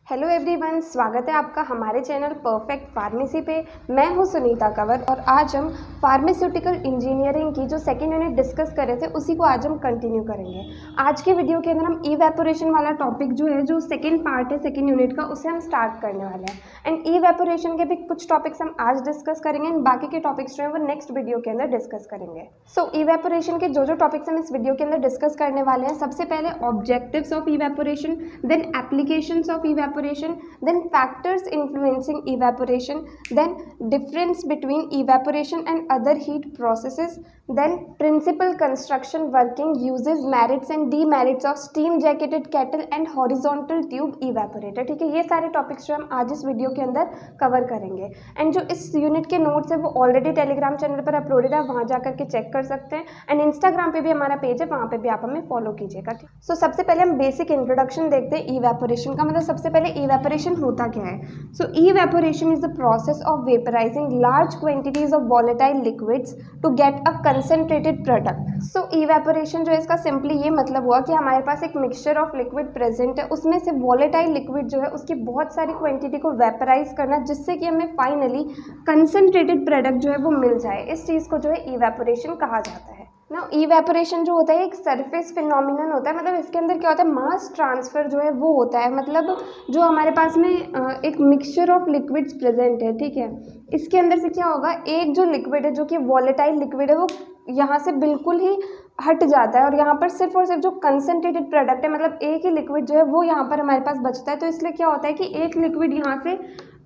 Hello everyone, स्वागत है आपका हमारे चैनल परफेक्ट फार्मेसी पे। मैं हूं सुनीता कंवर और आज हम फार्मास्यूटिकल इंजीनियरिंग की जो सेकेंड यूनिट डिस्कस कर रहे थे उसी को आज हम कंटिन्यू करेंगे। आज के वीडियो के अंदर हम इवेपोरेशन वाला टॉपिक जो है, जो सेकेंड पार्ट है सेकेंड यूनिट का, उसे हम स्टार्ट करने वाले हैं। एंड इवेपोरेशन के भी कुछ टॉपिक्स हम आज डिस्कस करेंगे एंड बाकी के टॉपिक्स जो है वो नेक्स्ट वीडियो के अंदर डिस्कस करेंगे। सो इवेपोरेशन के जो टॉपिक्स हम इस वीडियो के अंदर डिस्कस करने वाले हैं, सबसे पहले objectives of evaporation, then applications of evaporation, then factors influencing evaporation, then difference between evaporation and other heat processes, then principal construction working, uses, merits and demerits of steam jacketed kettle and horizontal tube evaporator। ठीक है, ये सारे topics जो हम आज इस video के अंदर कवर करेंगे। एंड जो इस यूनिट के नोट्स है वो ऑलरेडी टेलीग्राम चैनल पर अपलोडेड है, वहाँ जाकर के चेक कर सकते हैं। एंड इंस्टाग्राम पे भी हमारा पेज है, वहाँ पे भी आप हमें फॉलो कीजिएगा। सो सबसे पहले हम बेसिक इंट्रोडक्शन देखते हैं इवेपोरेशन का। मतलब सबसे पहले इवेपोरेशन होता क्या है। So evaporation is the process of vaporizing large quantities of volatile liquids to get a concentrated product. So evaporation जो है, इसका सिंपली ये मतलब हुआ कि हमारे पास एक मिक्सचर ऑफ लिक्विड प्रेजेंट है, उसमें से वॉलेटाइल लिक्विड जो है उसकी बहुत सारी क्वांटिटी को वेपराइज करना, जिससे कि हमें फाइनली कंसंट्रेटेड प्रोडक्ट जो है वो मिल जाए। इस चीज़ को जो है इवेपोरेशन कहा जाता है। ना इवेपोरेशन जो होता है एक सरफेस फिनोमिनन होता है। मतलब इसके अंदर क्या होता है, मास ट्रांसफ़र जो है वो होता है। मतलब जो हमारे पास में एक मिक्सचर ऑफ लिक्विड्स प्रेजेंट है, ठीक है, इसके अंदर से क्या होगा, एक जो लिक्विड है जो कि वॉलेटाइल लिक्विड है वो यहाँ से बिल्कुल ही हट जाता है और यहाँ पर सिर्फ और सिर्फ जो कंसनट्रेटेड प्रोडक्ट है, मतलब एक ही लिक्विड जो है वो यहाँ पर हमारे पास बचता है। तो इसलिए क्या होता है कि एक लिक्विड यहाँ से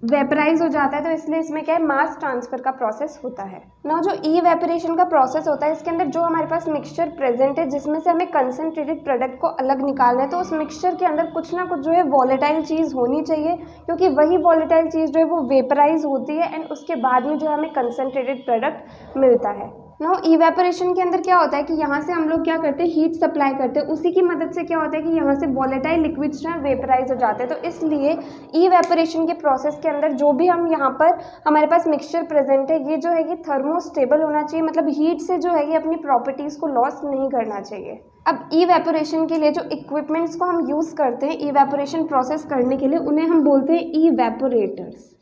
वेपराइज हो जाता है, तो इसलिए इसमें क्या है, मास ट्रांसफर का प्रोसेस होता है ना। जो इवेपोरेशन का प्रोसेस होता है, इसके अंदर जो हमारे पास मिक्सचर प्रेजेंट है जिसमें से हमें कंसंट्रेटेड प्रोडक्ट को अलग निकालना है, तो उस मिक्सचर के अंदर कुछ ना कुछ जो है वॉलेटाइल चीज़ होनी चाहिए, क्योंकि वही वॉलेटाइल चीज़ जो है वो वेपराइज होती है एंड उसके बाद में जो हमें कंसंट्रेटेड प्रोडक्ट मिलता है। नो इवेपोरेशन के अंदर क्या होता है कि यहाँ से हम लोग क्या करते हैं, हीट सप्लाई करते हैं, उसी की मदद से क्या होता है कि यहाँ से वॉलेटाइल लिक्विड्स जो है वेपराइज हो जाते हैं। तो इसलिए इवेपोरेशन के प्रोसेस के अंदर जो भी हम यहाँ पर हमारे पास मिक्सचर प्रेजेंट है, ये जो है ये थर्मोस्टेबल होना चाहिए। मतलब हीट से जो है ये अपनी प्रॉपर्टीज़ को लॉस नहीं करना चाहिए। अब इवेपोरेशन के लिए जो इक्विपमेंट्स को हम यूज़ करते हैं इवेपोरेशन प्रोसेस करने के लिए, उन्हें हम बोलते हैं इवेपोरेटर्स।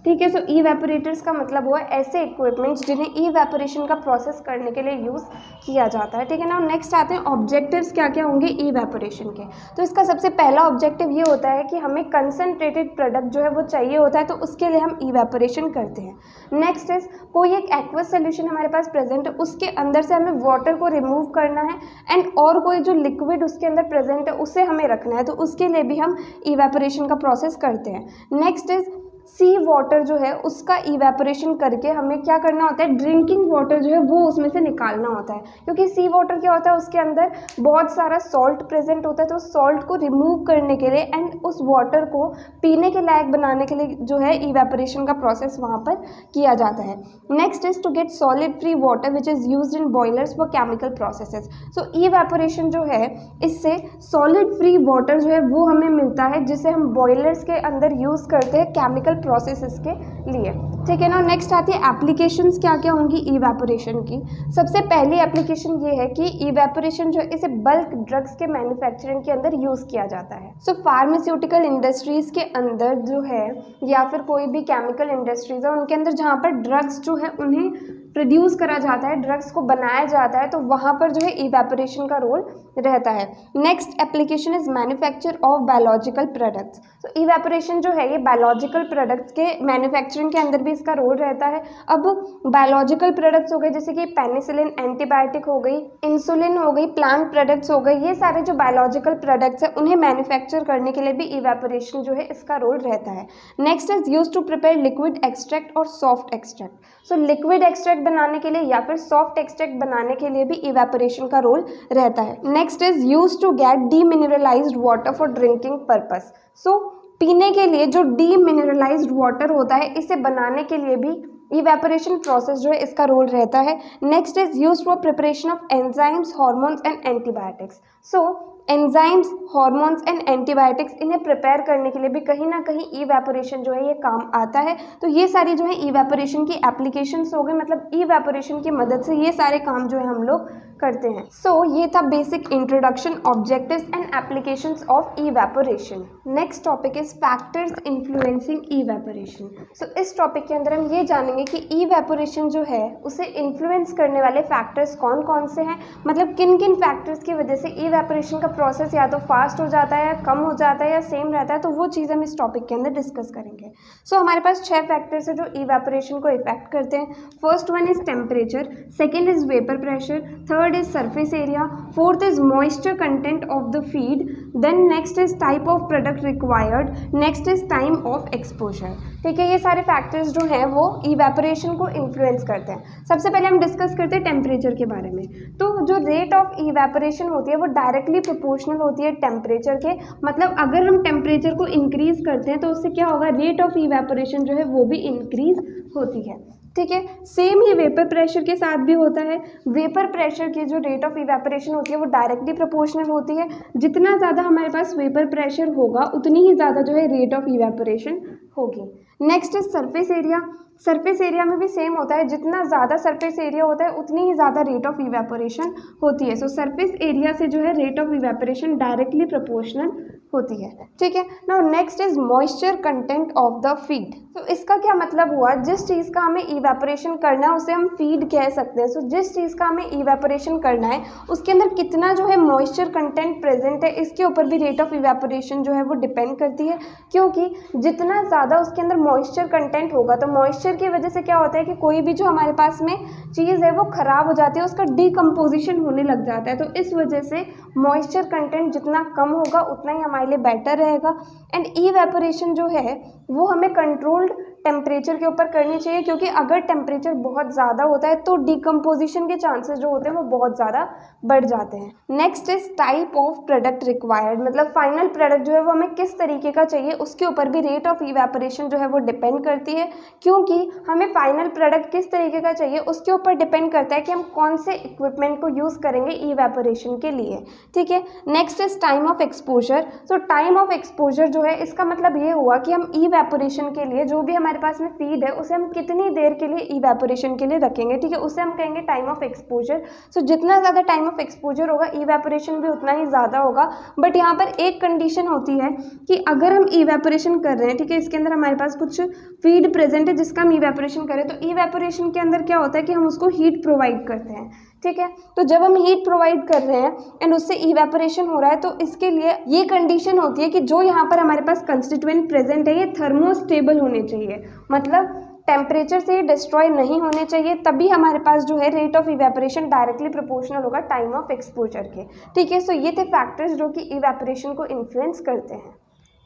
ठीक है, सो इवेपोरेटर्स का मतलब हुआ ऐसे इक्विपमेंट्स जिन्हें इवेपोरेशन का प्रोसेस करने के लिए यूज़ किया जाता है। ठीक है ना। नेक्स्ट आते हैं ऑब्जेक्टिव्स क्या क्या होंगे इवेपोरेशन के। तो इसका सबसे पहला ऑब्जेक्टिव ये होता है कि हमें कंसनट्रेटेड प्रोडक्ट जो है वो चाहिए होता है, तो उसके लिए हम इवेपोरेशन करते हैं। नेक्स्ट इज कोई एक एक्वस सोल्यूशन हमारे पास प्रेजेंट है, उसके अंदर से हमें वाटर को रिमूव करना है एंड और कोई जो लिक्विड उसके अंदर प्रेजेंट है उसे हमें रखना है, तो उसके लिए भी हम इवेपोरेशन का प्रोसेस करते हैं। नेक्स्ट इज सी वाटर जो है उसका इवेपोरेशन करके हमें क्या करना होता है, ड्रिंकिंग वाटर जो है वो उसमें से निकालना होता है, क्योंकि सी वाटर क्या होता है उसके अंदर बहुत सारा सॉल्ट प्रेजेंट होता है। तो सॉल्ट को रिमूव करने के लिए एंड उस वाटर को पीने के लायक बनाने के लिए जो है इवेपोरेशन का प्रोसेस वहाँ पर किया जाता है। Next is to get solid free water which is used in boilers for chemical processes. So evaporation जो है इससे सॉलिड फ्री वाटर जो है वो हमें मिलता है, जिसे हम बॉयलर्स के अंदर यूज़ करते हैं केमिकल प्रोसेसेस के लिए। ठीक है ना। नेक्स्ट आती है एप्लीकेशंस क्या क्या होंगी इवेपोरेशन की। सबसे पहली एप्लीकेशन ये है कि इवेपोरेशन जो है इसे बल्क ड्रग्स के मैन्युफैक्चरिंग के अंदर यूज़ किया जाता है। सो फार्मास्यूटिकल इंडस्ट्रीज़ के अंदर जो है या फिर कोई भी केमिकल इंडस्ट्रीज़ है उनके अंदर जहाँ पर ड्रग्स जो है उन्हें प्रोड्यूस करा जाता है, ड्रग्स को बनाया जाता है, तो वहाँ पर जो है इवेपोरेशन का रोल रहता है। Next application is manufacture of biological products. तो इवेपोरेशन जो है ये बायोलॉजिकल प्रोडक्ट्स के मैन्युफैक्चरिंग के अंदर भी इसका रोल रहता है। अब बायोलॉजिकल प्रोडक्ट्स हो गए जैसे कि पेनिसिलिन एंटीबायोटिक हो गई, इंसुलिन हो गई, प्लांट प्रोडक्ट्स हो गए, ये सारे जो बायोलॉजिकल प्रोडक्ट्स हैं उन्हें मैन्युफैक्चर करने के लिए भी इवेपोरेशन जो है इसका रोल रहता है। Next is use to prepare liquid extract और soft extract. So liquid extract बनाने के लिए या फिर सॉफ्ट एक्सट्रैक्ट बनाने के लिए भी इवेपोरेशन का रोल रहता है। Next is use to get demineralized water for drinking purpose. So पीने के लिए जो डीमिनरलाइज्ड वाटर होता है इसे बनाने के लिए भी इवेपोरेशन प्रोसेस जो है इसका रोल रहता है। Next is use for preparation of enzymes, hormones and antibiotics. So enzymes, hormones and antibiotics, इन्हें प्रिपेयर करने के लिए भी कहीं ना कहीं इवेपोरेशन जो है ये काम आता है। तो ये सारी जो है इवेपोरेशन की एप्लीकेशंस हो गए, मतलब इवेपोरेशन की मदद से ये सारे काम जो है हम लोग करते हैं। सो ये था basic introduction, objectives and applications of evaporation. Next topic is factors influencing evaporation. So इस टॉपिक के अंदर हम ये जानेंगे कि इवेपोरेशन जो है उसे इन्फ्लुएंस करने वाले फैक्टर्स कौन कौन से हैं, मतलब किन किन फैक्टर्स की वजह से इवेपोरेशन का प्रोसेस या तो फास्ट हो जाता है, कम हो जाता है या सेम रहता है। तो वो चीज़ हम इस टॉपिक के अंदर डिस्कस करेंगे। सो हमारे पास 6 फैक्टर्स है जो इवेपोरेशन को इफेक्ट करते हैं। First one is temperature, second is vapour pressure, third is surface area, fourth is moisture content of the feed, then next is type of product required, next is time of exposure. ठीक है, ये सारे factors जो हैं वो evaporation को influence करते हैं। सबसे पहले हम डिस्कस करते हैं टेम्परेचर के बारे में। तो जो रेट ऑफ इवेपोरेशन होती है वो डायरेक्टली प्रोपोर्शनल होती है टेम्परेचर के, मतलब अगर हम टेम्परेचर को इंक्रीज करते हैं तो उससे क्या होगा, रेट ऑफ इवेपोरेशन जो है वो भी इंक्रीज होती है। ठीक है, सेम ही वेपर प्रेशर के साथ भी होता है। वेपर प्रेशर की जो रेट ऑफ इवेपोरेशन होती है वो डायरेक्टली प्रोपोर्शनल होती है। जितना ज़्यादा हमारे पास वेपर प्रेशर होगा उतनी ही ज़्यादा जो है रेट ऑफ इवेपोरेशन होगी। Next is surface area. Surface area में भी सेम होता है, जितना ज़्यादा सरफेस एरिया होता है उतनी ही ज़्यादा रेट ऑफ इवेपोरेशन होती है। सो सरफेस एरिया से जो है rate of evaporation directly proportional होती है। ठीक है, now next is moisture content of the feed. तो इसका क्या मतलब हुआ, जिस चीज़ का हमें इवेपोरेशन करना है उसे हम फीड कह सकते हैं। सो जिस चीज़ का हमें इवेपोरेशन करना है उसके अंदर कितना जो है मॉइस्चर कंटेंट प्रेजेंट है, इसके ऊपर भी रेट ऑफ इवेपोरेशन जो है वो डिपेंड करती है। क्योंकि जितना ज़्यादा उसके अंदर मॉइस्चर कंटेंट होगा तो मॉइस्चर की वजह से क्या होता है कि कोई भी जो हमारे पास में चीज़ है वो ख़राब हो जाती है, उसका डिकम्पोजिशन होने लग जाता है। तो इस वजह से मॉइस्चर कंटेंट जितना कम होगा उतना ही हमारे लिए बेटर रहेगा। एंड इवेपोरेशन जो है वो हमें कंट्रोल्ड टेम्परेचर के ऊपर करनी चाहिए, क्योंकि अगर टेम्परेचर बहुत ज़्यादा होता है तो डिकम्पोजिशन के चांसेस जो होते हैं वो बहुत ज़्यादा बढ़ जाते हैं। Next is type of product required, मतलब फाइनल प्रोडक्ट जो है वो हमें किस तरीके का चाहिए उसके ऊपर भी रेट ऑफ इवेपोरेशन जो है वो डिपेंड करती है। क्योंकि हमें फाइनल प्रोडक्ट किस तरीके का चाहिए उसके ऊपर डिपेंड करता है कि हम कौन से इक्विपमेंट को यूज़ करेंगे इवेपोरेशन के लिए। ठीक है, next is time of exposure. So time of exposure जो है इसका मतलब ये हुआ कि हम इवेपोरेशन के लिए जो भी हमारे पास में फीड है उसे हम कितनी देर के लिए इवेपोरेशन के लिए रखेंगे। ठीक है, उसे हम कहेंगे टाइम ऑफ एक्सपोजर। सो जितना ज़्यादा टाइम ऑफ एक्सपोजर होगा इवेपोरेशन भी उतना ही ज़्यादा होगा। बट यहाँ पर एक कंडीशन होती है कि अगर हम इवेपोरेशन कर रहे हैं, ठीक है, इसके अंदर हमारे पास कुछ फीड प्रेजेंट है जिसका हम इवेपोरेशन करें, तो इवेपोरेशन के अंदर क्या होता है कि हम उसको हीट प्रोवाइड करते हैं। ठीक है, तो जब हम हीट प्रोवाइड कर रहे हैं एंड उससे इवेपोरेशन हो रहा है तो इसके लिए ये कंडीशन होती है कि जो यहाँ पर हमारे पास कंस्टिट्यूएंट प्रेजेंट है ये थर्मोस्टेबल होने चाहिए, मतलब टेम्परेचर से डिस्ट्रॉय नहीं होने चाहिए, तभी हमारे पास जो है rate of evaporation directly proportional होगा टाइम ऑफ एक्सपोजर के। ठीक है, सो ये थे फैक्टर्स जो कि इवेपोरेशन को इन्फ्लुएंस करते हैं।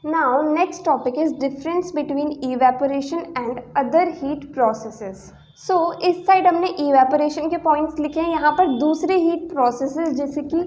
Now next topic is difference between evaporation and other heat processes. So इस साइड हमने इवेपोरेशन के पॉइंट्स लिखे हैं, यहाँ पर दूसरे हीट प्रोसेसेस जैसे कि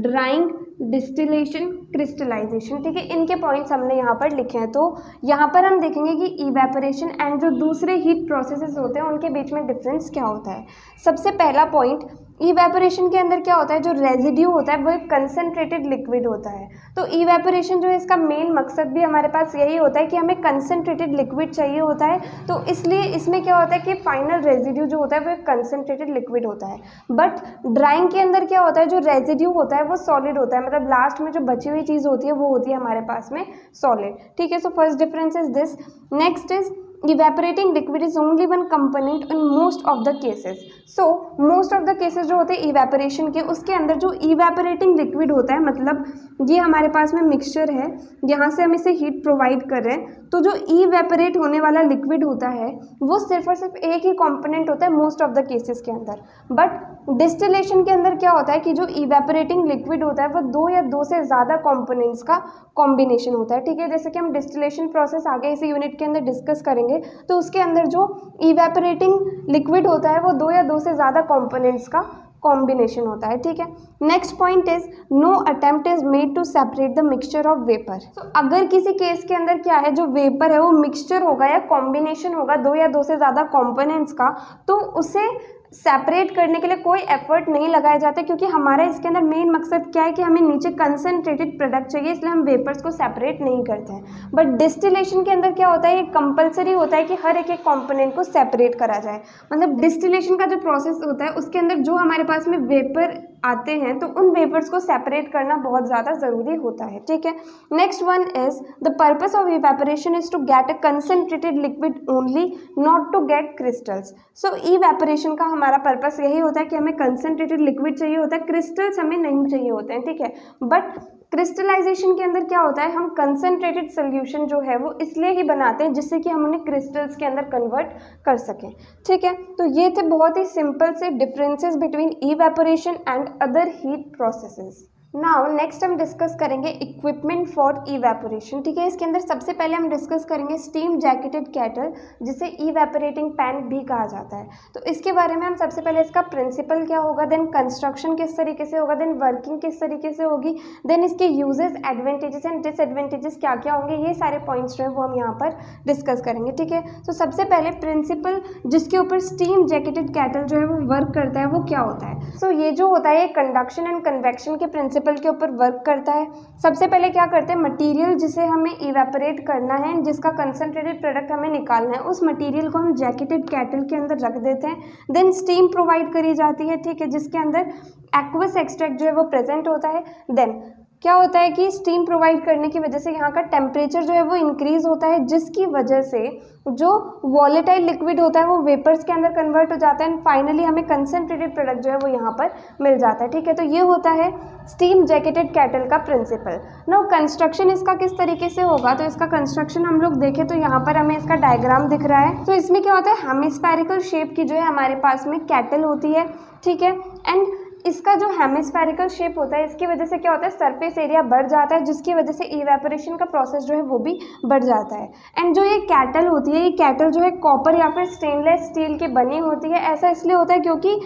ड्राइंग, डिस्टिलेशन, क्रिस्टलाइजेशन, ठीक है, इनके पॉइंट्स हमने यहाँ पर लिखे हैं। तो यहाँ पर हम देखेंगे कि इवेपोरेशन एंड जो दूसरे हीट प्रोसेसेस होते हैं उनके बीच में डिफरेंस क्या होता है। सबसे पहला पॉइंट, इवेपोरेशन के अंदर क्या होता है, जो रेजिड्यू होता है वो एक कंसनट्रेटेड लिक्विड होता है। तो इवेपोरेशन जो है इसका मेन मकसद भी हमारे पास यही होता है कि हमें कंसनट्रेटेड लिक्विड चाहिए होता है, तो इसलिए इसमें क्या होता है कि फाइनल रेजिड्यू जो होता है वो एक कंसनट्रेटेड लिक्विड होता है। बट ड्राइंग के अंदर क्या होता है, जो रेजिड्यू होता है वो सॉलिड होता है, मतलब लास्ट में जो बची हुई चीज़ होती है वो होती है हमारे पास में सॉलिड। ठीक है, so first difference is this. Next is evaporating liquid is only one component in most of the cases. So most of the cases जो होते हैं evaporation के, उसके अंदर जो evaporating liquid होता है, मतलब ये हमारे पास में मिक्सचर है, यहाँ से हम इसे हीट प्रोवाइड कर रहे हैं, तो जो evaporate होने वाला लिक्विड होता है वो सिर्फ और सिर्फ एक ही कंपोनेंट होता है मोस्ट ऑफ द केसेस के अंदर। बट डिस्टिलेशन के अंदर क्या होता है कि जो इवेपोरेटिंग लिक्विड होता है वो 2 या 2 से ज़्यादा कंपोनेंट्स का कॉम्बिनेशन होता है। ठीक है, जैसे कि हम डिस्टिलेशन प्रोसेस आगे इसी यूनिट के अंदर डिस्कस करेंगे, तो उसके अंदर जो इवेपोरेटिंग लिक्विड होता है वो 2 या 2 से ज़्यादा कंपोनेंट्स का कॉम्बिनेशन होता है। ठीक है, next point is no attempt is made to separate the mixture of vapour. तो अगर किसी केस के अंदर क्या है, जो वेपर है वो मिक्सचर होगा या कॉम्बिनेशन होगा 2 या 2 से ज़्यादा कंपोनेंट्स का, तो उसे सेपरेट करने के लिए कोई एफर्ट नहीं लगाए जाते, क्योंकि हमारा इसके अंदर मेन मकसद क्या है कि हमें नीचे कंसनट्रेटेड प्रोडक्ट चाहिए, इसलिए हम वेपर्स को सेपरेट नहीं करते हैं। बट डिस्टिलेशन के अंदर क्या होता है, ये कंपलसरी होता है कि हर एक कंपोनेंट को सेपरेट करा जाए। मतलब डिस्टिलेशन का जो प्रोसेस होता है उसके अंदर जो हमारे पास में वेपर आते हैं तो उन वेपर्स को सेपरेट करना बहुत ज़्यादा ज़रूरी होता है। ठीक है, next one is the purpose of evaporation is to get a concentrated liquid only, not to get crystals. So evaporation का हमारा पर्पस यही होता है कि हमें कंसनट्रेटेड लिक्विड चाहिए होता है, क्रिस्टल्स हमें नहीं चाहिए होते हैं। ठीक है, बट क्रिस्टलाइजेशन के अंदर क्या होता है, हम कंसनट्रेटेड सोल्यूशन जो है वो इसलिए ही बनाते हैं जिससे कि हम उन्हें क्रिस्टल्स के अंदर कन्वर्ट कर सकें। ठीक है, तो ये थे बहुत ही सिंपल से differences between evaporation and other heat processes. Now next हम डिस्कस करेंगे इक्विपमेंट फॉर इवेपोरेशन। ठीक है, इसके अंदर सबसे पहले हम डिस्कस करेंगे स्टीम जैकेटेड कैटल, जिसे इवेपोरेटिंग पैन भी कहा जाता है। तो इसके बारे में हम सबसे पहले इसका प्रिंसिपल क्या होगा, देन कंस्ट्रक्शन किस तरीके से होगा, देन वर्किंग किस तरीके से होगी, देन इसके यूजेस, एडवांटेजेस एंड डिसएडवांटेजेस क्या क्या होंगे, ये सारे पॉइंट्स जो है वो हम यहाँ पर डिस्कस करेंगे। ठीक है, तो सबसे पहले प्रिंसिपल जिसके ऊपर स्टीम जैकेटेड कैटल जो है वो वर्क करता है वो क्या होता है। सो ये जो होता है कंडक्शन एंड कन्वेक्शन के प्रिंसिपल के ऊपर वर्क करता है। सबसे पहले क्या करते हैं, मटेरियल जिसे हमें इवेपोरेट करना है, जिसका कंसंट्रेटेड प्रोडक्ट हमें निकालना है, उस मटेरियल को हम जैकेटेड कैटल के अंदर रख देते हैं। देन स्टीम प्रोवाइड करी जाती है, ठीक है, जिसके अंदर एक्वस एक्सट्रैक्ट जो है वो प्रेजेंट होता है। देन क्या होता है कि स्टीम प्रोवाइड करने की वजह से यहाँ का टेम्परेचर जो है वो इंक्रीज होता है, जिसकी वजह से जो वॉलेटाइल लिक्विड होता है वो वेपर्स के अंदर कन्वर्ट हो जाता है एंड फाइनली हमें कंसनट्रेटेड प्रोडक्ट जो है वो यहाँ पर मिल जाता है। ठीक है, तो ये होता है स्टीम जैकेटेड कैटल का प्रिंसिपल। नाउ कंस्ट्रक्शन इसका किस तरीके से होगा, तो इसका कंस्ट्रक्शन हम लोग देखें तो यहाँ पर हमें इसका डायग्राम दिख रहा है। तो इसमें क्या होता है, हेमिस्फेरिकल शेप की जो है हमारे पास में कैटल होती है। ठीक है, एंड इसका जो हेमिस्फेरिकल शेप होता है इसकी वजह से क्या होता है, सरफेस एरिया बढ़ जाता है, जिसकी वजह से इवेपोरेशन का प्रोसेस जो है वो भी बढ़ जाता है। एंड जो ये कैटल होती है, ये कैटल जो है कॉपर या फिर स्टेनलेस स्टील की बनी होती है। ऐसा इसलिए होता है क्योंकि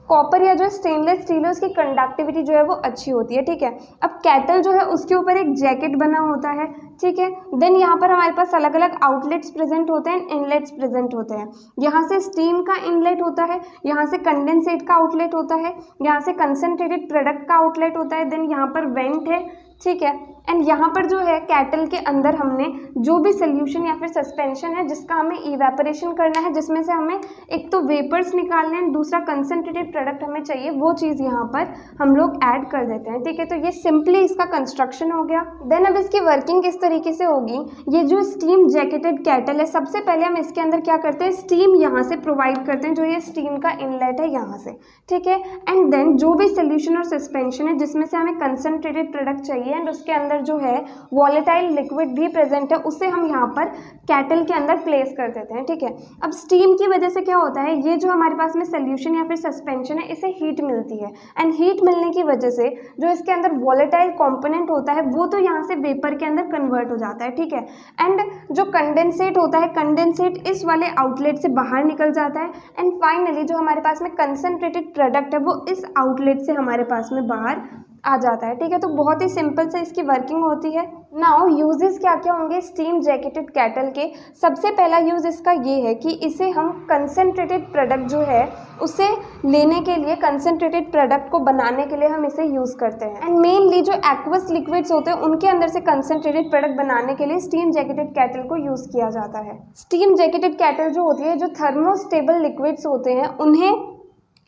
कॉपर या जो स्टेनलेस स्टील है उसकी कंडक्टिविटी जो है वो अच्छी होती है। ठीक है, अब कैटल जो है उसके ऊपर एक जैकेट बना होता है। ठीक है, देन यहाँ पर हमारे पास अलग अलग आउटलेट्स प्रेजेंट होते हैं, इनलेट्स प्रेजेंट होते हैं। यहाँ से स्टीम का इनलेट होता है, यहाँ से कंडेंसेट का आउटलेट होता है, यहाँ से कंसनट्रेटेड प्रोडक्ट का आउटलेट होता है, देन यहाँ पर वेंट है। ठीक है, एंड यहाँ पर जो है कैटल के अंदर हमने जो भी सोल्यूशन या फिर सस्पेंशन है जिसका हमें इवेपोरेशन करना है, जिसमें से हमें एक तो वेपर्स निकालने हैं, दूसरा कंसनट्रेटेड प्रोडक्ट हमें चाहिए, वो चीज़ यहाँ पर हम लोग ऐड कर देते हैं। ठीक है, तो ये सिंपली इसका कंस्ट्रक्शन हो गया। देन अब इसकी वर्किंग किस तरीके से होगी, ये जो स्टीम जैकेटेड कैटल है, सबसे पहले हम इसके अंदर क्या करते हैं, स्टीम यहाँ से प्रोवाइड करते हैं, जो ये स्टीम का इनलेट है यहाँ से। ठीक है, एंड देन जो भी सोल्यूशन और सस्पेंशन है जिसमें से हमें कंसनट्रेटेड प्रोडक्ट चाहिए एंड उसके अंदर जो है वॉलेटाइल लिक्विड भी प्रेजेंट है, उसे हम यहाँ पर कैटल के अंदर प्लेस कर देते हैं। ठीक है, अब स्टीम की वजह से क्या होता है, ये जो हमारे पास में सोल्यूशन या फिर सस्पेंशन है इसे हीट मिलती है एंड हीट मिलने की वजह से जो इसके अंदर वॉलेटाइल कंपोनेंट होता है वो तो यहाँ से वेपर के अंदर कन्वर्ट हो जाता है। ठीक है, एंड जो कंडेंसेट होता है, कंडेंसेट इस वाले आउटलेट से बाहर निकल जाता है एंड फाइनली जो हमारे पास में कंसनट्रेटेड प्रोडक्ट है वो इस आउटलेट से हमारे पास में बाहर आ जाता है। ठीक है, तो बहुत ही सिंपल से इसकी वर्किंग होती है। नाउ यूजेस क्या क्या होंगे स्टीम जैकेटेड कैटल के। सबसे पहला यूज़ इसका ये है कि इसे हम कंसनट्रेटेड प्रोडक्ट जो है उसे लेने के लिए, कंसनट्रेटेड प्रोडक्ट को बनाने के लिए हम इसे यूज़ करते हैं एंड मेनली जो एक्वस लिक्विड्स होते हैं उनके अंदर से कंसनट्रेटेड प्रोडक्ट बनाने के लिए स्टीम जैकेटेड कैटल को यूज़ किया जाता है। स्टीम जैकेटेड कैटल जो होती है, जो थर्मोस्टेबल लिक्विड्स होते हैं उन्हें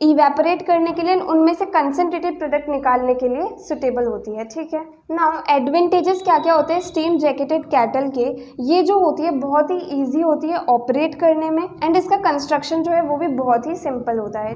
इवेपोरेट करने के लिए, उनमें से कंसनट्रेटेड प्रोडक्ट निकालने के लिए सुटेबल होती है। ठीक है, नाउ एडवांटेजेस क्या क्या होते हैं स्टीम जैकेटेड कैटल के। ये जो होती है बहुत ही इजी होती है ऑपरेट करने में एंड इसका कंस्ट्रक्शन जो है वो भी बहुत ही सिंपल होता है।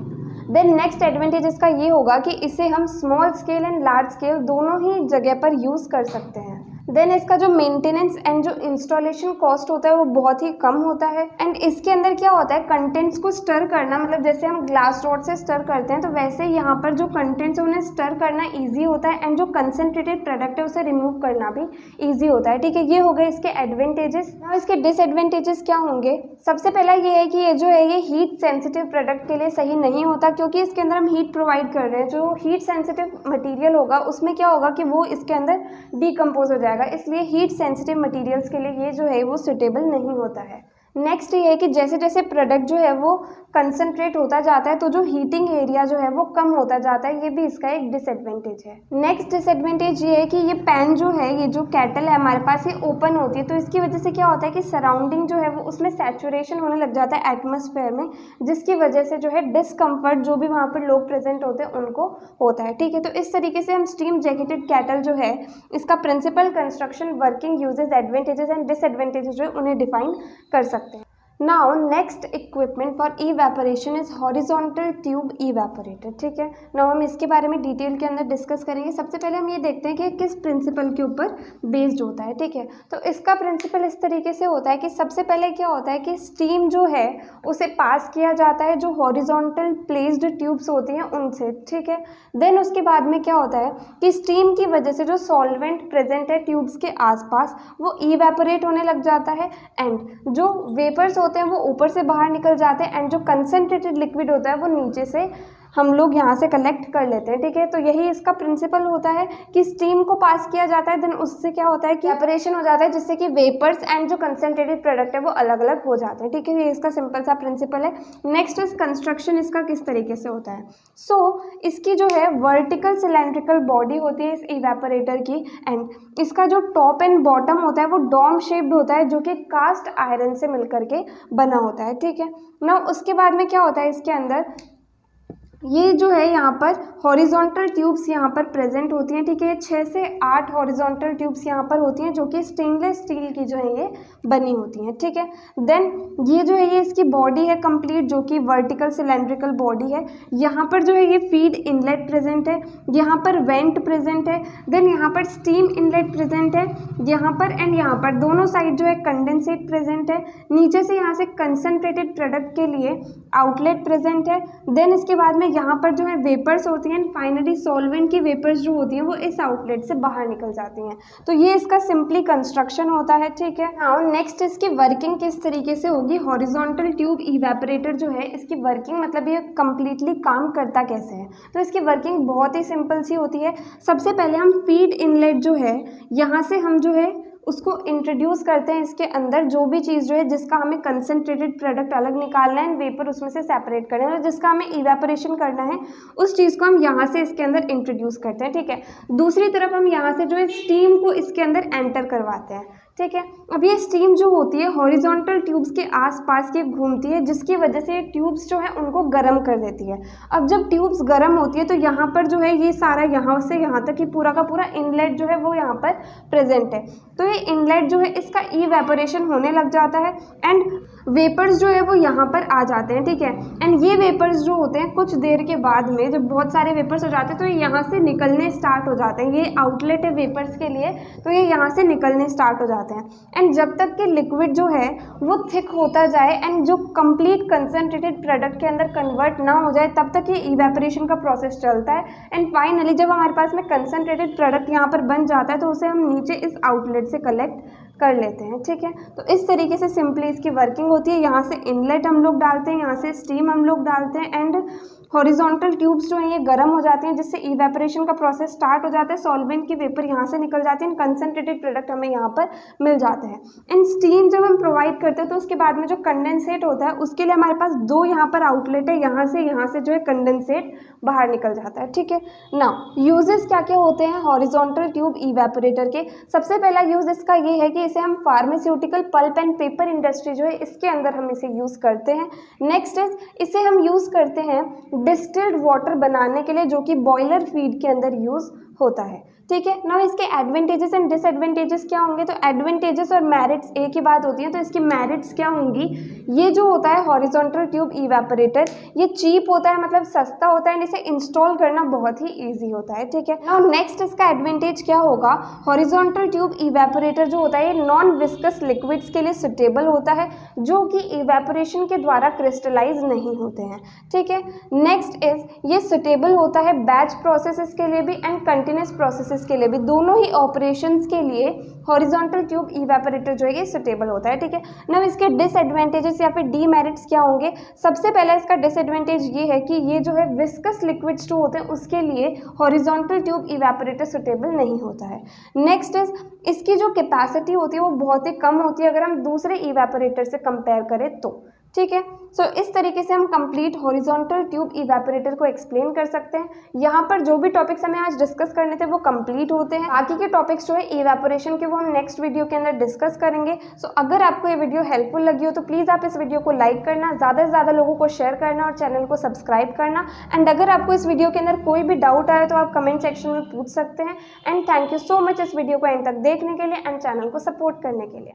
देन नेक्स्ट एडवांटेज इसका ये होगा कि इसे हम small scale and large scale दोनों ही जगह पर यूज़ कर सकते हैं। देन इसका जो मेंटेनेंस एंड जो इंस्टॉलेशन कॉस्ट होता है वो बहुत ही कम होता है एंड इसके अंदर क्या होता है, कंटेंट्स को स्टर करना, मतलब जैसे हम ग्लास रॉड से स्टर करते हैं तो वैसे ही यहाँ पर जो कंटेंट्स है उन्हें स्टर करना ईजी होता है एंड जो कंसनट्रेटेड प्रोडक्ट है उसे रिमूव करना भी ईजी होता है। ठीक है, ये हो गए इसके एडवांटेजेस। और इसके डिसएडवांटेजेस क्या होंगे, सबसे पहला ये है कि ये जो है ये हीट सेंसिटिव प्रोडक्ट के लिए सही नहीं होता, क्योंकि इसके अंदर हम हीट प्रोवाइड कर रहे हैं। जो हीट सेंसिटिव मटीरियल होगा उसमें क्या होगा कि वो इसके अंदर डिकम्पोज हो जाएगा, इसलिए हीट सेंसिटिव मटेरियल्स के लिए ये जो है वो सुटेबल नहीं होता है। नेक्स्ट ये है कि जैसे जैसे प्रोडक्ट जो है वो कंसंट्रेट होता जाता है तो जो हीटिंग एरिया जो है वो कम होता जाता है, ये भी इसका एक डिसएडवांटेज है। नेक्स्ट डिसएडवांटेज ये है कि ये पैन जो है, ये जो केटल है हमारे पास, ये ओपन होती है तो इसकी वजह से क्या होता है कि सराउंडिंग जो है वो उसमें सैचुरेशन होने लग जाता है एटमॉस्फेयर में, जिसकी वजह से जो है डिस्कम्फर्ट जो भी वहाँ पर लोग प्रेजेंट होते हैं उनको होता है। ठीक है, तो इस तरीके से हम स्टीम जैकेटेड केटल जो है इसका principle construction, working, uses, advantages and disadvantages जो है उन्हें डिफाइन कर सकते हैं। Now next equipment for evaporation is horizontal tube evaporator. ठीक है, नाउ हम इसके बारे में डिटेल के अंदर डिस्कस करेंगे। सबसे पहले हम ये देखते हैं कि किस प्रिंसिपल के ऊपर बेस्ड होता है। ठीक है, तो इसका प्रिंसिपल इस तरीके से होता है कि सबसे पहले क्या होता है कि स्टीम जो है उसे पास किया जाता है जो हॉरिजॉन्टल प्लेस्ड ट्यूब्स होती हैं उनसे। ठीक है, देन उसके बाद में क्या होता है कि स्टीम की वजह से जो सॉल्वेंट प्रेजेंट है ट्यूब्स के आसपास वो इवेपोरेट होने लग जाता है एंड जो वेपर्स होते हैं वो ऊपर से बाहर निकल जाते हैं एंड जो कंसंट्रेटेड लिक्विड होता है वो नीचे से हम लोग यहाँ से कलेक्ट कर लेते हैं। ठीक है, तो यही इसका प्रिंसिपल होता है कि स्टीम को पास किया जाता है, देन उससे क्या होता है कि एवापोरेशन हो जाता है जिससे कि वेपर्स एंड जो कंसंट्रेटेड प्रोडक्ट है वो अलग अलग हो जाते हैं। ठीक है, ये इसका सिंपल सा प्रिंसिपल है। नेक्स्ट इज कंस्ट्रक्शन, इसका किस तरीके से होता है। इसकी जो है वर्टिकल सिलेंड्रिकल बॉडी होती है इस इवेपोरेटर की एंड इसका जो टॉप एंड बॉटम होता है वो डोम शेप्ड होता है जो कि कास्ट आयरन से मिलकर के बना होता है। ठीक है, ना उसके बाद में क्या होता है इसके अंदर, ये जो है यहाँ पर हॉरिजॉन्टल ट्यूब्स यहाँ पर प्रेजेंट होती हैं। ठीक है, 6 से 8 हॉरिजॉन्टल ट्यूब्स यहाँ पर होती हैं जो कि स्टेनलेस स्टील की जो है ये बनी होती हैं। ठीक है, देन ये जो है ये इसकी बॉडी है कंप्लीट जो कि वर्टिकल सिलेंड्रिकल बॉडी है। यहाँ पर जो है ये फीड इनलेट प्रेजेंट है, यहाँ पर वेंट प्रेजेंट है, देन यहाँ पर स्टीम इनलेट प्रेजेंट है, यहाँ पर एंड यहाँ पर दोनों साइड जो है कंडेंसेट प्रेजेंट है, नीचे से यहाँ से कंसनट्रेटेड प्रोडक्ट के लिए आउटलेट प्रेजेंट है, देन इसके बाद में यहाँ पर जो है वेपर्स होती हैं, फाइनली सॉल्वेंट की वेपर्स जो होती हैं वो इस आउटलेट से बाहर निकल जाती हैं। तो ये इसका सिंपली कंस्ट्रक्शन होता है। ठीक है, नाउ नेक्स्ट इसकी वर्किंग किस तरीके से होगी। हॉरिजॉन्टल ट्यूब इवेपोरेटर जो है इसकी वर्किंग मतलब ये कम्प्लीटली काम करता कैसे है, तो इसकी वर्किंग बहुत ही सिंपल सी होती है। सबसे पहले हम फीड इनलेट जो है यहाँ से हम जो है उसको इंट्रोड्यूस करते हैं इसके अंदर, जो भी चीज़ जो है जिसका हमें कंसनट्रेटेड प्रोडक्ट अलग निकालना है, वेपर उसमें से सेपरेट करना है, और जिसका हमें इवेपोरेशन करना है उस चीज़ को हम यहाँ से इसके अंदर इंट्रोड्यूस करते हैं। ठीक है, दूसरी तरफ हम यहाँ से जो है स्टीम को इसके अंदर एंटर करवाते हैं। ठीक है, अब ये स्टीम जो होती है हॉरिजॉन्टल ट्यूब्स के आसपास की घूमती है जिसकी वजह से ट्यूब्स जो है उनको गर्म कर देती है। अब जब ट्यूब्स गर्म होती है तो यहाँ पर जो है ये सारा यहाँ से यहाँ तक ही पूरा का पूरा इनलेट जो है वो यहाँ पर प्रेजेंट है। तो ये इनलेट जो है इसका इवेपोरेशन होने लग जाता है एंड वेपर्स जो है वो यहाँ पर आ जाते हैं। ठीक है, एंड ये वेपर्स जो होते हैं कुछ देर के बाद में जब बहुत सारे वेपर्स हो जाते हैं तो ये यहाँ से निकलने स्टार्ट हो जाते हैं। ये आउटलेट है वेपर्स के लिए, तो ये यहाँ से निकलने स्टार्ट हो जाते हैं एंड जब तक कि लिक्विड जो है वो थिक होता जाए एंड जो कंप्लीट कंसनट्रेटेड प्रोडक्ट के अंदर कन्वर्ट ना हो जाए तब तक ये इवेपोरेशन का प्रोसेस चलता है एंड फाइनली जब हमारे पास में कंसनट्रेटेड प्रोडक्ट यहाँ पर बन जाता है तो उसे हम नीचे इस आउटलेट से कलेक्ट कर लेते हैं। ठीक है, तो इस तरीके से सिंपली इसकी वर्किंग होती है। यहाँ से इनलेट हम लोग डालते हैं, यहाँ से स्टीम हम लोग डालते हैं एंड हॉरिजॉन्टल ट्यूब्स जो हैं ये गर्म हो जाती हैं जिससे इवेपोरेशन का प्रोसेस स्टार्ट हो जाता है। सॉल्वेंट की वेपर यहाँ से निकल जाती है, कंसनट्रेटेड प्रोडक्ट हमें यहाँ पर मिल जाते हैं एंड स्टीम जब हम प्रोवाइड करते हैं तो उसके बाद में जो कंडेंसेट होता है उसके लिए हमारे पास 2 यहाँ पर आउटलेट है, यहाँ से जो है कंडेंसेट बाहर निकल जाता है। ठीक है, नाउ यूजेस क्या क्या होते हैं हॉरिजॉन्टल ट्यूब इवेपोरेटर के। सबसे पहला यूज इसका ये है कि इसे हम pharmaceutical pulp and paper industry जो है इसके अंदर हम इसे यूज़ करते हैं। नेक्स्ट इज इसे हम यूज़ करते हैं डिस्टिल्ड वाटर बनाने के लिए जो कि बॉयलर फीड के अंदर यूज़ होता है। ठीक है, नाउ इसके एडवांटेजेस एंड डिसएडवांटेजेस क्या होंगे, तो एडवांटेजेस और मेरिट्स एक ही बात होती है, तो इसकी मेरिट्स क्या होंगी। ये जो होता है हॉरिजॉन्टल ट्यूब इवेपोरेटर ये चीप होता है, मतलब सस्ता होता है एंड इसे इंस्टॉल करना बहुत ही ईजी होता है। ठीक है, नाउ नेक्स्ट इसका एडवांटेज क्या होगा, हॉरिजॉन्टल ट्यूब इवेपोरेटर जो होता है ये नॉन विस्कस लिक्विड्स के लिए सुटेबल होता है जो कि इवेपोरेशन के द्वारा क्रिस्टलाइज नहीं होते हैं। ठीक है, नेक्स्ट इज ये सुटेबल होता है बैच प्रोसेसेस के लिए भी एंड कंटिन्यूस प्रोसेसेस केसेस के लिए भी, दोनों ही ऑपरेशंस के लिए हॉरिजॉन्टल ट्यूब इवेपोरेटर जो है ये सुटेबल होता है, ठीक है। नाउ इसके डिसएडवांटेजेस या फिर डीमेरिट्स क्या होंगे। सबसे पहला इसका डिसएडवांटेज ये है कि ये जो है विस्कस लिक्विड्स जो होते हैं उसके लिए हॉरिजॉन्टल ट्यूब इवेपोरेटर सुटेबल नहीं होता है। नेक्स्ट इज इसकी जो कैपेसिटी होती है वो बहुत ही कम होती है अगर हम दूसरे इवेपोरेटर से कंपेयर करें तो, ठीक है। सो इस तरीके से हम कंप्लीट हॉरिजॉन्टल ट्यूब इवेपोरेटर को एक्सप्लेन कर सकते हैं। यहाँ पर जो भी टॉपिक्स हमें आज डिस्कस करने थे वो कंप्लीट होते हैं। बाकी के टॉपिक्स जो है इवेपोरेशन के वो हम नेक्स्ट वीडियो के अंदर डिस्कस करेंगे। सो अगर आपको ये वीडियो हेल्पफुल लगी हो तो प्लीज़ आप इस वीडियो को लाइक करना, ज़्यादा से ज़्यादा लोगों को शेयर करना और चैनल को सब्सक्राइब करना। एंड अगर आपको इस वीडियो के अंदर कोई भी डाउट आए तो आप कमेंट सेक्शन में पूछ सकते हैं। And thank you so much इस वीडियो को एंड तक देखने के लिए एंड चैनल को सपोर्ट करने के लिए।